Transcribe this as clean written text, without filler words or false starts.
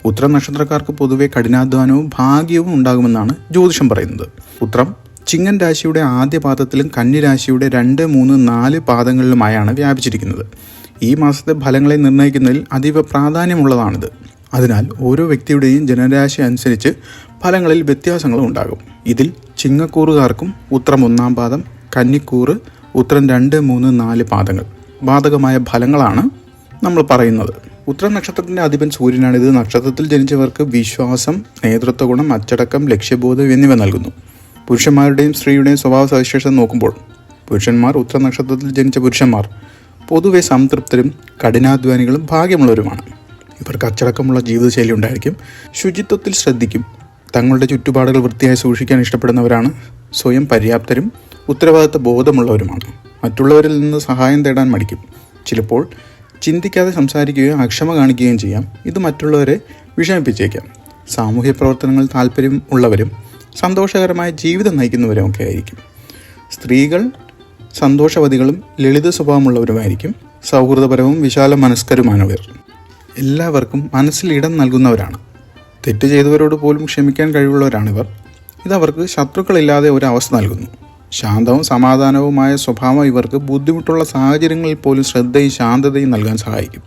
ഉത്രം നക്ഷത്രക്കാർക്ക് പൊതുവെ കഠിനാധ്വാനവും ഭാഗ്യവും ഉണ്ടാകുമെന്നാണ് ജ്യോതിഷം പറയുന്നത്. ഉത്രം ചിങ്ങൻ രാശിയുടെ ആദ്യ പാദത്തിലും കന്നി രാശിയുടെ 2, 3, 4 പാദങ്ങളിലുമായാണ് വ്യാപിച്ചിരിക്കുന്നത്. ഈ മാസത്തെ ഫലങ്ങളെ നിർണ്ണയിക്കുന്നതിൽ അതീവ പ്രാധാന്യമുള്ളതാണിത്. അതിനാൽ ഓരോ വ്യക്തിയുടെയും ജനരാശി അനുസരിച്ച് ഫലങ്ങളിൽ വ്യത്യാസങ്ങളും ഉണ്ടാകും. ഇതിൽ ചിങ്ങക്കൂറുകാർക്കും ഉത്രം 1-ാം പാദം, കന്നിക്കൂറ് ഉത്രം 2, 3, 4 പാദങ്ങൾ ബാധകമായ ഫലങ്ങളാണ് നമ്മൾ പറയുന്നത്. ഉത്രം നക്ഷത്രത്തിൻ്റെ അധിപൻ സൂര്യനാണ്. ഇത് നക്ഷത്രത്തിൽ ജനിച്ചവർക്ക് വിശ്വാസം, നേതൃത്വ ഗുണം, അച്ചടക്കം, ലക്ഷ്യബോധം എന്നിവ നൽകുന്നു. പുരുഷന്മാരുടെയും സ്ത്രീയുടെയും സ്വഭാവ സവിശേഷത നോക്കുമ്പോൾ പുരുഷന്മാർ, ഉത്രം നക്ഷത്രത്തിൽ ജനിച്ച പുരുഷന്മാർ പൊതുവെ സംതൃപ്തരും കഠിനാധ്വാനികളും ഭാഗ്യമുള്ളവരുമാണ്. ഇവർക്ക് അച്ചടക്കമുള്ള ജീവിതശൈലി ഉണ്ടായിരിക്കും. ശുചിത്വത്തിൽ ശ്രദ്ധിക്കും. തങ്ങളുടെ ചുറ്റുപാടുകൾ വൃത്തിയായി സൂക്ഷിക്കാൻ ഇഷ്ടപ്പെടുന്നവരാണ്. സ്വയം പര്യാപ്തരും ഉത്തരവാദിത്ത ബോധമുള്ളവരുമാണ്. മറ്റുള്ളവരിൽ നിന്ന് സഹായം തേടാൻ മടിക്കും. ചിലപ്പോൾ ചിന്തിക്കാതെ സംസാരിക്കുകയും അക്ഷമ കാണിക്കുകയും ചെയ്യാം. ഇത് മറ്റുള്ളവരെ വിഷമിപ്പിച്ചേക്കാം. സാമൂഹ്യ പ്രവർത്തനങ്ങൾ താല്പര്യം ഉള്ളവരും സന്തോഷകരമായ ജീവിതം നയിക്കുന്നവരും ഒക്കെ ആയിരിക്കും. സ്ത്രീകൾ സന്തോഷവതികളും ലളിത സ്വഭാവമുള്ളവരുമായിരിക്കും. സൗഹൃദപരവും വിശാല മനസ്കരുമാണവർ. എല്ലാവർക്കും മനസ്സിൽ ഇടം നൽകുന്നവരാണ്. തെറ്റ് ചെയ്തവരോട് പോലും ക്ഷമിക്കാൻ കഴിവുള്ളവരാണിവർ. ഇതവർക്ക് ശത്രുക്കളില്ലാതെ ഒരു അവസ്ഥ നൽകുന്നു. ശാന്തവും സമാധാനവുമായ സ്വഭാവം ഇവർക്ക് ബുദ്ധിമുട്ടുള്ള സാഹചര്യങ്ങളിൽ പോലും ശ്രദ്ധയും ശാന്തതയും നൽകാൻ സഹായിക്കും.